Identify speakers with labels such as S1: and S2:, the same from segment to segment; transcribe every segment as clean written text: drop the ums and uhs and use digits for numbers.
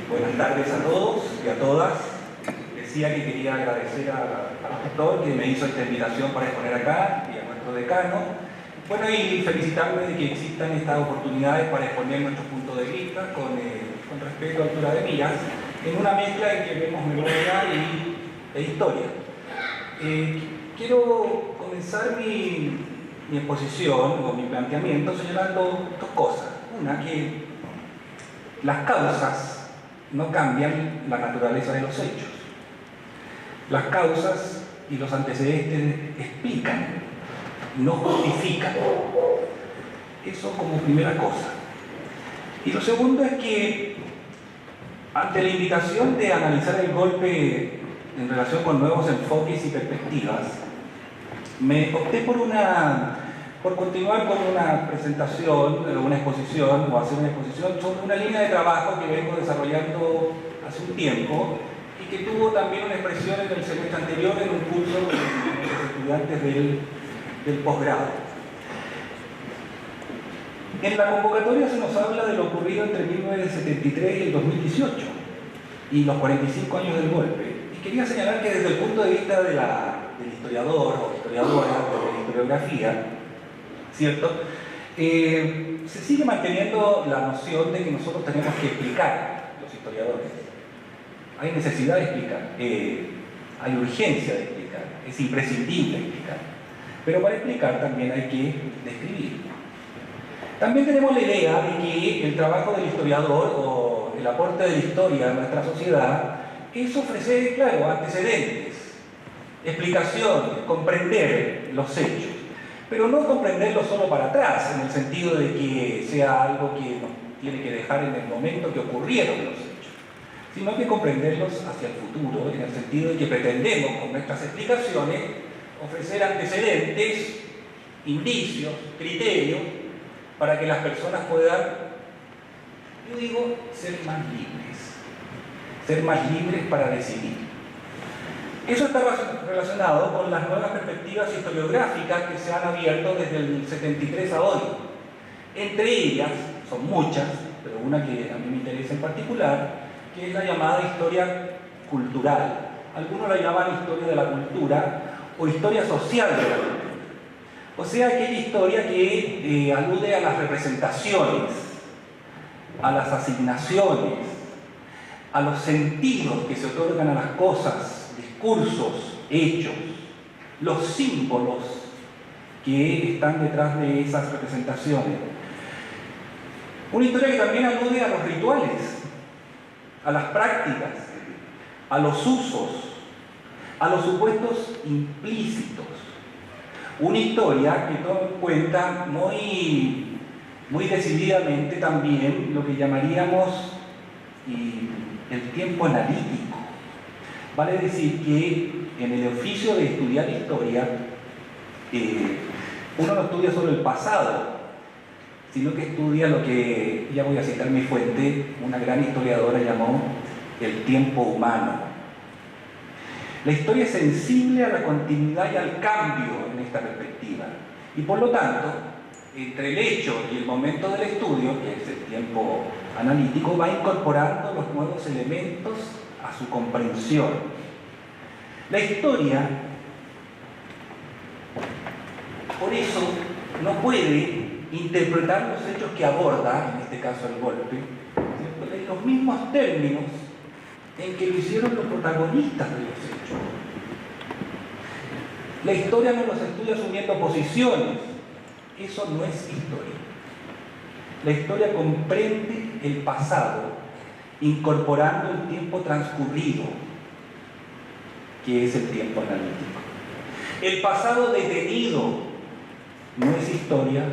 S1: Buenas tardes a todos y a todas. Decía que quería agradecer al rector que me hizo esta invitación para exponer acá y a nuestro decano. Bueno, y felicitarme de que existan estas oportunidades para exponer nuestros puntos de vista con respeto a altura de miras, en una mezcla en que vemos memoria e historia. Quiero comenzar mi exposición o mi planteamiento señalando dos cosas. Una, que las causas no cambian la naturaleza de los hechos. Las causas y los antecedentes explican, no justifican. Eso como primera cosa. Y lo segundo es que, ante la invitación de analizar el golpe en relación con nuevos enfoques y perspectivas, me opté por continuar con una presentación, una exposición, o hacer una exposición sobre una línea de trabajo que vengo desarrollando hace un tiempo y que tuvo también una expresión en el semestre anterior en un curso de los estudiantes del posgrado. En la convocatoria se nos habla de lo ocurrido entre 1973 y el 2018 y los 45 años del golpe. Y quería señalar que desde el punto de vista del historiador o historiadora, de la historiografía, ¿cierto? Se sigue manteniendo la noción de que nosotros tenemos que explicar, los historiadores. Hay necesidad de explicar, hay urgencia de explicar, es imprescindible explicar. Pero para explicar también hay que describir. También tenemos la idea de que el trabajo del historiador o el aporte de la historia a nuestra sociedad es ofrecer, claro, antecedentes, explicaciones, comprender los hechos, pero no comprenderlos solo para atrás, en el sentido de que sea algo que nos tiene que dejar en el momento que ocurrieron los hechos, sino que comprenderlos hacia el futuro, en el sentido de que pretendemos con nuestras explicaciones ofrecer antecedentes, indicios, criterios, para que las personas puedan, yo digo, ser más libres para decidir. Eso está relacionado con las nuevas perspectivas historiográficas que se han abierto desde el 73 a hoy. Entre ellas, son muchas, pero una que a mí me interesa en particular, que es la llamada historia cultural. Algunos la llaman historia de la cultura o historia social de la cultura. O sea, aquella historia que alude a las representaciones, a las asignaciones, a los sentidos que se otorgan a las cosas, discursos, hechos, los símbolos que están detrás de esas representaciones. Una historia que también alude a los rituales, a las prácticas, a los usos, a los supuestos implícitos. Una historia que toma en cuenta muy decididamente también lo que llamaríamos el tiempo analítico. Vale decir que en el oficio de estudiar historia, uno no estudia solo el pasado, sino que estudia lo que, ya voy a citar mi fuente, una gran historiadora llamó el tiempo humano. La historia es sensible a la continuidad y al cambio en esta perspectiva. Y por lo tanto, entre el hecho y el momento del estudio, que es el tiempo analítico, va incorporando los nuevos elementos a su comprensión. La historia, por eso, no puede interpretar los hechos que aborda, en este caso el golpe, en los mismos términos en que lo hicieron los protagonistas de los hechos. La historia no los estudia asumiendo posiciones. Eso no es historia. La historia comprende el pasado, incorporando el tiempo transcurrido, que es el tiempo analítico. El pasado detenido no es historia,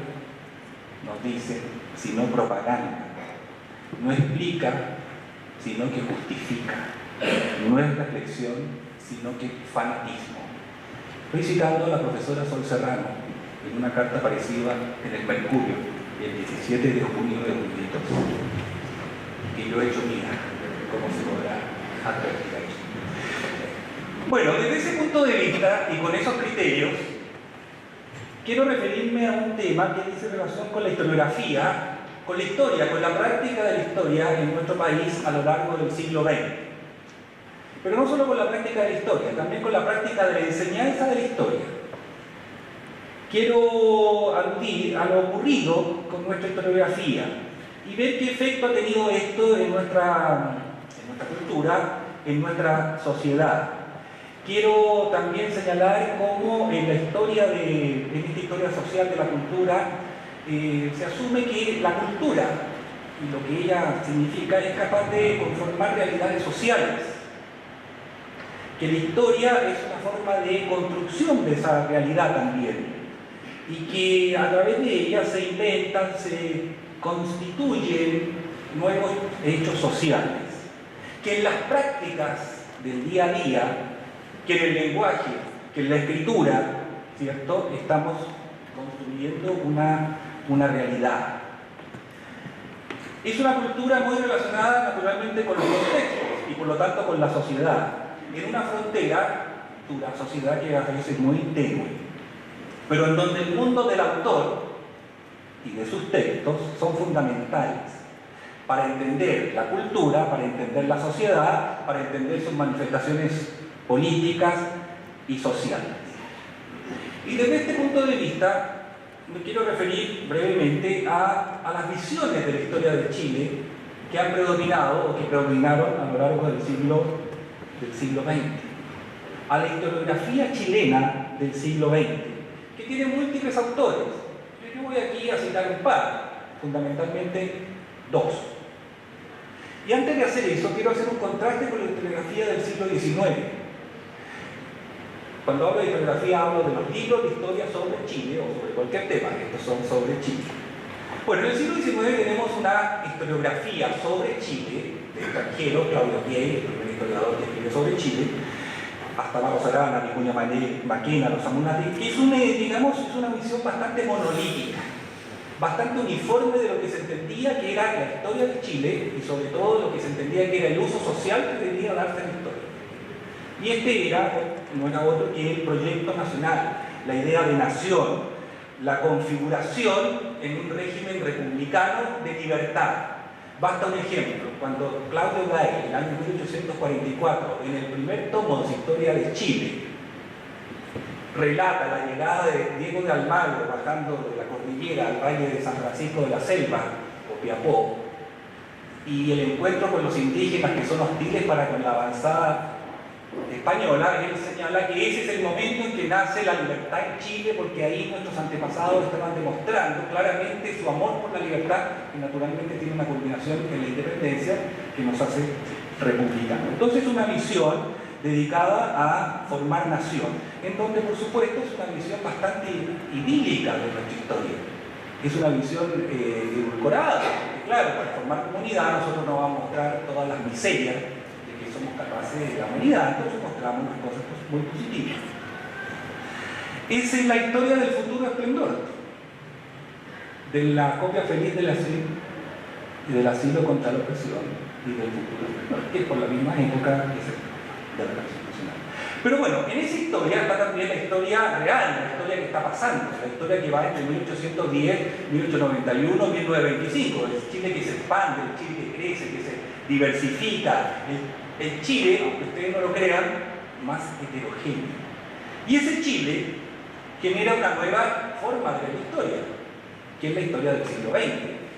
S1: nos dice, sino propaganda. No explica, sino que justifica. No es reflexión, sino que fanatismo. Estoy citando a la profesora Sol Serrano en una carta parecida en el Mercurio, el 17 de junio de 2002. Y lo he hecho mía, como se podrá advertir ahí. Bueno, desde ese punto de vista y con esos criterios, quiero referirme a un tema que dice relación con la historiografía con la historia, con la práctica de la historia en nuestro país a lo largo del siglo XX. Pero no solo con la práctica de la historia, también con la práctica de la enseñanza de la historia. Quiero aludir a lo ocurrido con nuestra historiografía y ver qué efecto ha tenido esto en nuestra cultura, en nuestra sociedad. Quiero también señalar cómo en esta historia social de la cultura se asume que la cultura y lo que ella significa es capaz de conformar realidades sociales, que la historia es una forma de construcción de esa realidad también, y que a través de ella se inventan, se constituyen nuevos hechos sociales, que en las prácticas del día a día, que en el lenguaje, que en la escritura, ¿cierto?, estamos construyendo una realidad. Es una cultura muy relacionada naturalmente con los contextos y por lo tanto con la sociedad, en una frontera, una sociedad que a veces es muy tenue, pero en donde el mundo del autor y de sus textos son fundamentales para entender la cultura, para entender la sociedad, para entender sus manifestaciones políticas y sociales. Y desde este punto de vista me quiero referir brevemente a las visiones de la historia de Chile que han predominado o que predominaron a lo largo del siglo XX, a la historiografía chilena del siglo XX, que tiene múltiples autores. Yo voy aquí a citar un par, fundamentalmente dos. Y antes de hacer eso, quiero hacer un contraste con la historiografía del siglo XIX. Cuando hablo de historiografía, hablo de los libros de historia sobre Chile o sobre cualquier tema, estos son sobre Chile. Bueno, en el siglo XIX tenemos una historiografía sobre Chile, de extranjeros, Claudio Piey, el primer historiador que escribe sobre Chile, hasta Maros Arana, Vicuña Maquena, los Amunati, que es una visión bastante monolítica, bastante uniforme de lo que se entendía que era la historia de Chile y sobre todo lo que se entendía que era el uso social que debía darse en la historia. Y no era otro que el proyecto nacional, la idea de nación, la configuración en un régimen republicano de libertad. Basta un ejemplo, cuando Claudio Gay, en el año 1844, en el primer tomo de su historia de Chile, relata la llegada de Diego de Almagro bajando de la cordillera al valle de San Francisco de la Selva, Copiapó, y el encuentro con los indígenas que son hostiles para con la avanzada española, él señala que ese es el momento en que nace la libertad en Chile, porque ahí nuestros antepasados estaban demostrando claramente su amor por la libertad, que naturalmente tiene una culminación en la independencia que nos hace republicanos. Entonces, una visión dedicada a formar nación, en donde por supuesto es una visión bastante idílica de nuestra historia. Es una visión edulcorada, porque claro, para formar comunidad nosotros no vamos a mostrar todas las miserias somos capaces de la humanidad, entonces mostramos unas cosas muy positivas. Esa es la historia del futuro esplendor, de la copia feliz del asilo y del asilo contra la opresión y del futuro esplendor, que es por la misma época que se de la Relación Nacional. Pero bueno, en esa historia está también la historia real, la historia que está pasando, la historia que va entre 1810, 1891, 1925, el Chile que se expande, el Chile que crece, que se diversifica, el Chile, aunque ustedes no lo crean, más heterogéneo. Y ese Chile genera una nueva forma de la historia, que es la historia del siglo XX,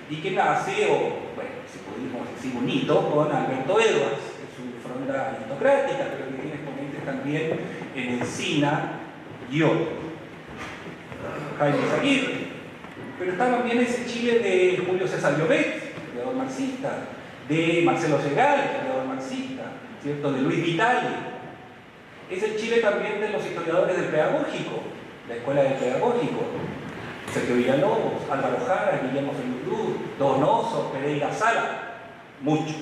S1: y que nace, si pudimos decir un hito, con Alberto Edwards, en su fronda aristocrática, pero que tiene exponentes también en Encina y otros. Jaime Zaguirre. Pero está también ese Chile de Julio César Llobet, historiador marxista, de Marcelo Segal, historiador marxista, ¿cierto?, de Luis Vitali. Es el Chile también de los historiadores del pedagógico, la escuela del pedagógico, Sergio Villalobos, Álvaro Jara, Guillermo Fenudú, Donoso, Pereira Sala, muchos.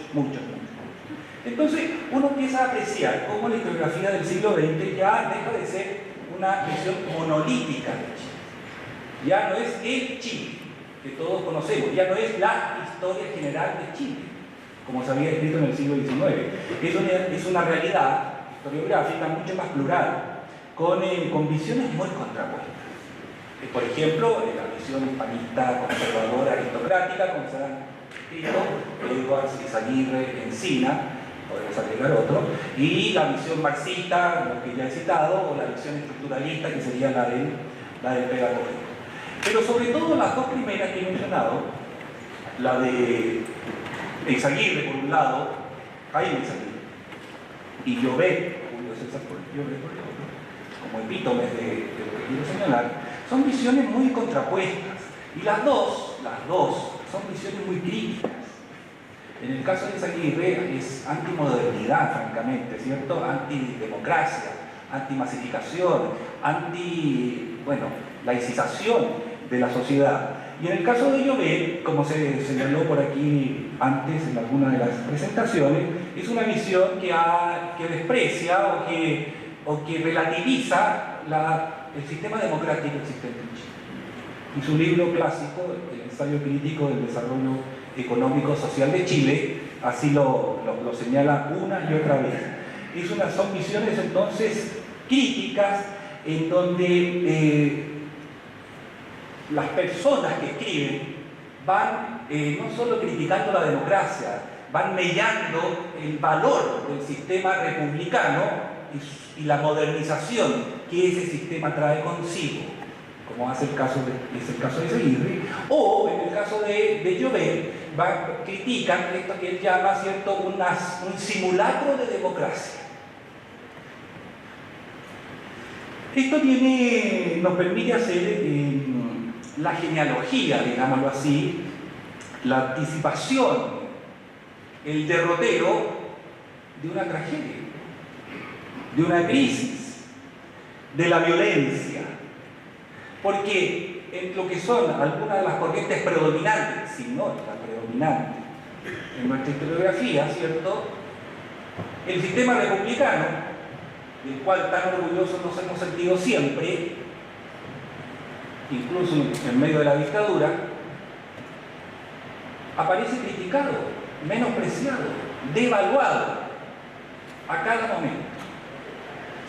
S1: Entonces uno empieza a apreciar cómo la historiografía del siglo XX ya deja de ser una visión monolítica de Chile. Ya no es el Chile que todos conocemos, ya no es la historia general de Chile, como se había escrito en el siglo XIX. Es una realidad historiográfica mucho más plural, con visiones muy contrapuestas. Por ejemplo, la visión hispanista, conservadora, aristocrática, como se han escrito, Edwards, Izaguirre, Encina, podemos agregar otro, y la visión marxista, lo que ya he citado, o la visión estructuralista, que sería la del pedagógico. Pero sobre todo las dos primeras que he mencionado, la de Izaguirre por un lado, Jaime Izaguirre, y Llobet, Julio César Llobet por el otro, como epítomes de lo que quiero señalar, son visiones muy contrapuestas, y las dos son visiones muy críticas. En el caso de Izaguirre es antimodernidad, francamente, ¿cierto? Antidemocracia, antimasificación, laicización de la sociedad. Y en el caso de Llobet, como se señaló por aquí antes en alguna de las presentaciones, es una visión que desprecia o que relativiza el sistema democrático existente en Chile. Y su libro clásico, El ensayo crítico del desarrollo económico social de Chile, así lo señala una y otra vez. Son visiones entonces críticas en donde las personas que escriben van no solo criticando la democracia, van mellando el valor del sistema republicano y la modernización que ese sistema trae consigo, como es el caso de Izaguirre, o en el caso de Llobet, critican esto que él llama, ¿cierto?, un simulacro de democracia. Esto nos permite hacer la genealogía, digámoslo así, la anticipación, el derrotero de una tragedia, de una crisis, de la violencia. Porque en lo que son algunas de las corrientes predominantes, si no la predominante, en nuestra historiografía, ¿cierto?, el sistema republicano, del cual tan orgullosos nos hemos sentido siempre, incluso en medio de la dictadura, aparece criticado, menospreciado, devaluado a cada momento.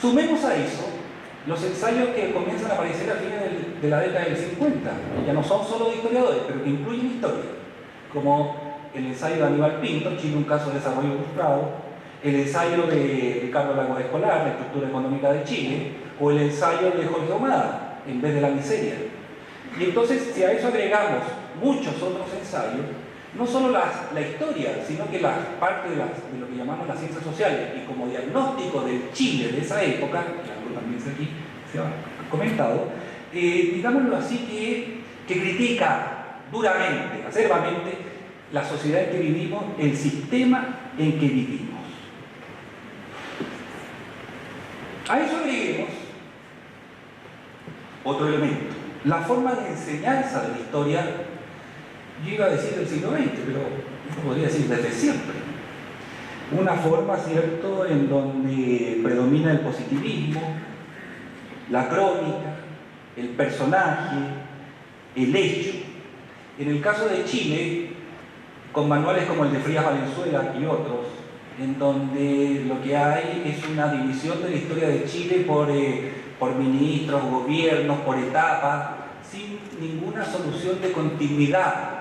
S1: Sumemos a eso los ensayos que comienzan a aparecer a fines de la década del 50, que ya no son solo de historiadores, pero que incluyen historia, como el ensayo de Aníbal Pinto, Chile, un caso de desarrollo frustrado, el ensayo de Ricardo Lagos Escolar, La estructura económica de Chile, o el ensayo de Jorge Ahumada, En vez de la miseria. Y entonces, si a eso agregamos muchos otros ensayos, no solo la historia, sino que la parte de lo que llamamos las ciencias sociales, y como diagnóstico del Chile de esa época, que algo también se ha comentado, digámoslo así, que critica duramente, acerbamente, la sociedad en que vivimos, el sistema en que vivimos. A eso agreguemos otro elemento, la forma de enseñanza de la historia. Yo iba a decir del siglo XX, pero uno podría decir desde siempre. Una forma, ¿cierto?, en donde predomina el positivismo, la crónica, el personaje, el hecho. En el caso de Chile, con manuales como el de Frías Valenzuela y otros, en donde lo que hay es una división de la historia de Chile por ministros, gobiernos, por etapas, sin ninguna solución de continuidad.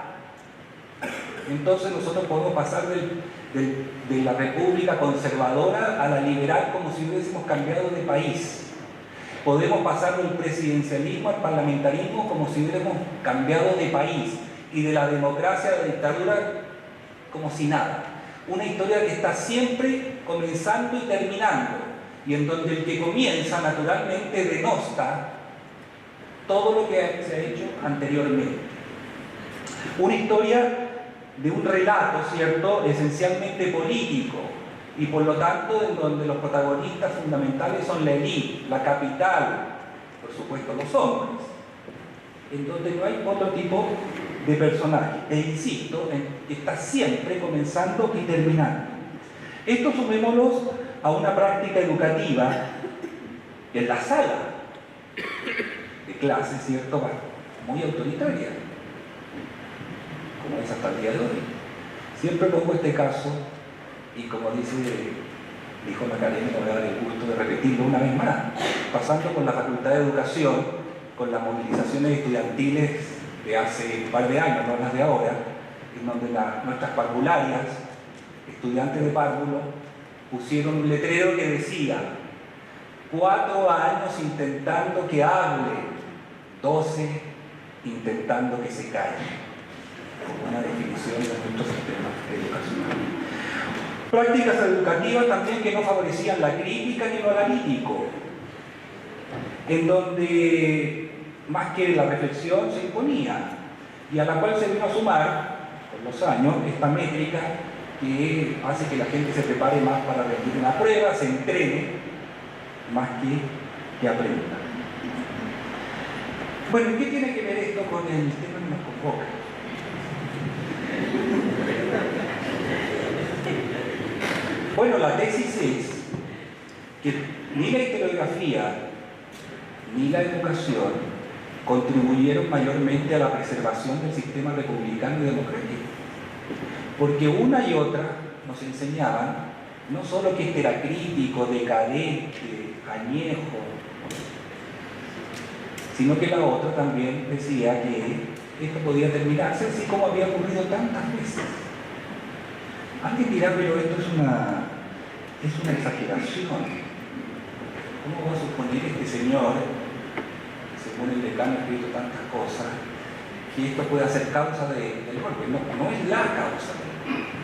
S1: Entonces nosotros podemos pasar de la república conservadora a la liberal como si hubiésemos cambiado de país. Podemos pasar del presidencialismo al parlamentarismo como si hubiéramos cambiado de país, y de la democracia a la dictadura como si nada. Una historia que está siempre comenzando y terminando, y en donde el que comienza naturalmente denosta todo lo que se ha hecho anteriormente. Una historia de un relato, ¿cierto?, esencialmente político, y por lo tanto en donde los protagonistas fundamentales son la élite, la capital, por supuesto los hombres, en donde no hay otro tipo de personaje, e insisto, está siempre comenzando y terminando. Esto sumémoslo a una práctica educativa en la sala de clase, ¿cierto?, muy autoritaria, como es hasta el día de hoy. Siempre pongo este caso, y como dijo la academia, me voy a dar el gusto de repetirlo una vez más, pasando por la Facultad de Educación, con las movilizaciones estudiantiles de hace un par de años, no las de ahora, en donde nuestras parvularias, estudiantes de párvulo, pusieron un letrero que decía: 4 años intentando que hable, 12 intentando que se calle. Como una definición de nuestro sistema educacional. Prácticas educativas también que no favorecían la crítica ni lo analítico, en donde más que la reflexión se imponía, y a la cual se vino a sumar con los años esta métrica que hace que la gente se prepare más para rendir una prueba, se entrene más que aprenda. Bueno, ¿qué tiene que ver esto con el tema que nos convoca? Bueno, la tesis es que ni la historiografía ni la educación contribuyeron mayormente a la preservación del sistema republicano y democrático. Porque una y otra nos enseñaban no solo que este era crítico, decadente, añejo, sino que la otra también decía que esto podía terminarse así como había ocurrido tantas veces. Alguien dirá, pero esto es una exageración. ¿Cómo va a suponer este señor, según el decano ha escrito tantas cosas, que esto puede ser causa del golpe? No es la causa del golpe.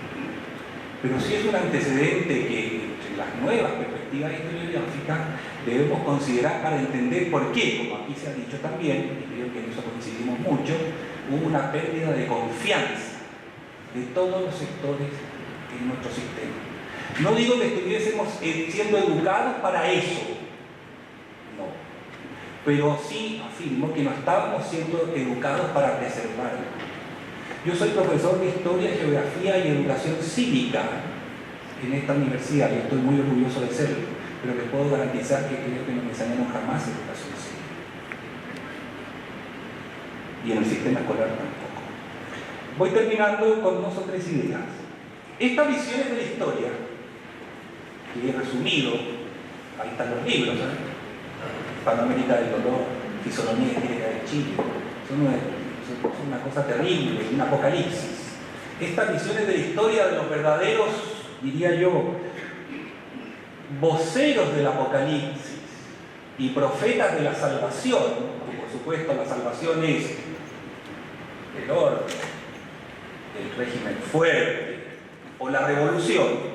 S1: Pero sí es un antecedente que entre las nuevas perspectivas historiográficas debemos considerar para entender por qué, como aquí se ha dicho también, y creo que en eso coincidimos mucho, hubo una pérdida de confianza de todos los sectores en nuestro sistema. No digo que estuviésemos siendo educados para eso, no, pero sí afirmo que no estábamos siendo educados para preservarlo. Yo soy profesor de Historia, Geografía y Educación Cívica en esta universidad y estoy muy orgulloso de serlo, pero les puedo garantizar que creo que no me enseñaron jamás educación cívica. Y en el sistema escolar tampoco. Voy terminando con 2 o 3 ideas. Estas visiones de la historia, que he resumido, ahí están los libros, Panamérica del Dolor, Fisonomía Histórica de Chile, son una cosa terrible, un apocalipsis. Estas visiones de la historia de los verdaderos, diría yo, voceros del apocalipsis y profetas de la salvación, y por supuesto la salvación es el orden, el régimen fuerte o la revolución,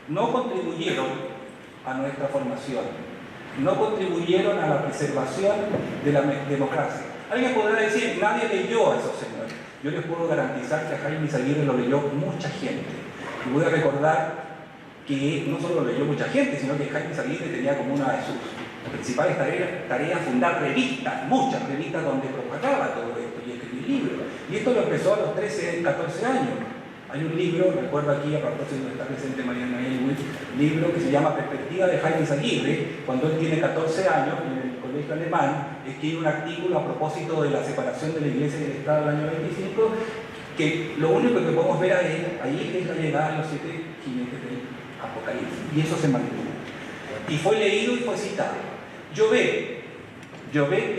S1: no contribuyeron a nuestra formación, no contribuyeron a la preservación de la democracia. Alguien podrá decir, nadie leyó a esos señores. Yo les puedo garantizar que a Jaime Izaguirre lo leyó mucha gente. Y voy a recordar que no solo lo leyó mucha gente, sino que Jaime Izaguirre tenía como una de sus principales tareas fundar revistas, muchas revistas donde propagaba todo esto y escribir libros. Y esto lo empezó a los 13, 14 años. Hay un libro, recuerdo aquí, a propósito de estar presente Mariana Elwin, libro que se llama Perspectiva de Jaime Izaguirre, cuando él tiene 14 años, en el colegio alemán, escribe un artículo a propósito de la separación de la Iglesia y del Estado del año 25, que lo único que podemos ver ahí es la llegada de los 7 jinetes del Apocalipsis, y eso se mantuvo. Y fue leído y fue citado. Llobet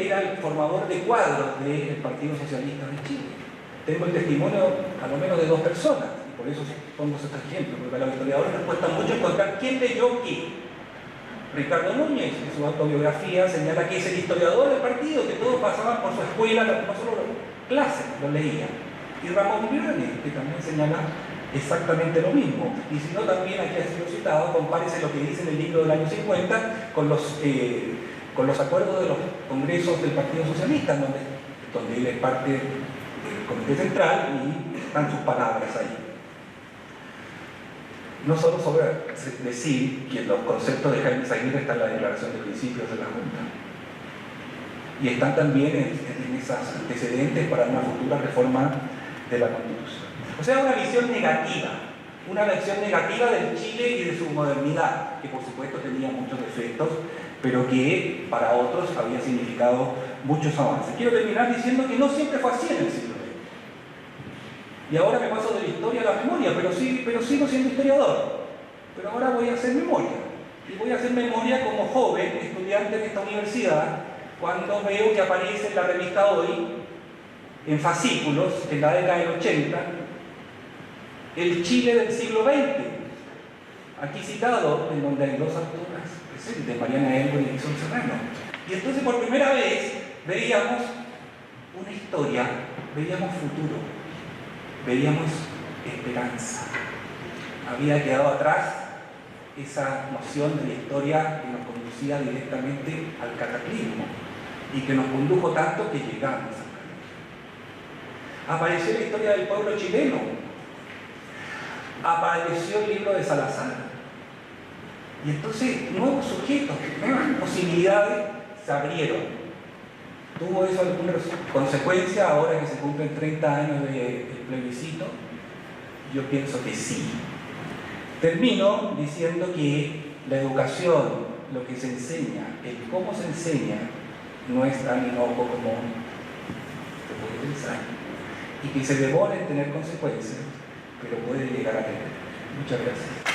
S1: era el formador de cuadros del Partido Socialista de Chile. Tengo el testimonio a lo menos de 2 personas, y por eso pongo estos ejemplos, porque a los historiadores les cuesta mucho encontrar quién leyó qué. Ricardo Núñez, en su autobiografía, señala que es el historiador del partido, que todos pasaban por su escuela, no solo clases, lo leían. Y Ramón Briones, que también señala exactamente lo mismo. Y si no, también aquí ha sido citado, compárese lo que dice en el libro del año 50 con los acuerdos de los congresos del Partido Socialista, donde él es parte del Comité Central y están sus palabras ahí. No solo sobre decir que los conceptos de Jaime Izaguirre están en la Declaración de Principios de la Junta, y están también en esos antecedentes para una futura reforma de la Constitución. O sea, una visión negativa del Chile y de su modernidad, que por supuesto tenía muchos defectos, pero que para otros había significado muchos avances. Quiero terminar diciendo que no siempre fue así en el siglo XX. Y ahora me paso de la historia a la memoria, pero sigo siendo historiador. Pero ahora voy a hacer memoria. Y voy a hacer memoria como joven, estudiante en esta universidad, cuando veo que aparece en la revista Hoy, en fascículos, en la década del 80, el Chile del siglo XX, aquí citado, en donde hay dos autoras presentes, Mariana Elbo y Edison Serrano. Y entonces por primera vez veíamos una historia, veíamos futuro, veíamos esperanza. Había quedado atrás esa noción de la historia que nos conducía directamente al cataclismo y que nos condujo tanto que llegamos al cataclismo. Apareció la historia del pueblo chileno, apareció el libro de Salazar, y entonces nuevos sujetos, nuevas posibilidades se abrieron. ¿Tuvo eso alguna consecuencia ahora que se cumplen 30 años del plebiscito? Yo pienso que sí. Termino diciendo que la educación, lo que se enseña, el cómo se enseña, no es tan inocuo como se puede pensar, y que se demora en tener consecuencias, pero puede llegar a tener. Muchas gracias.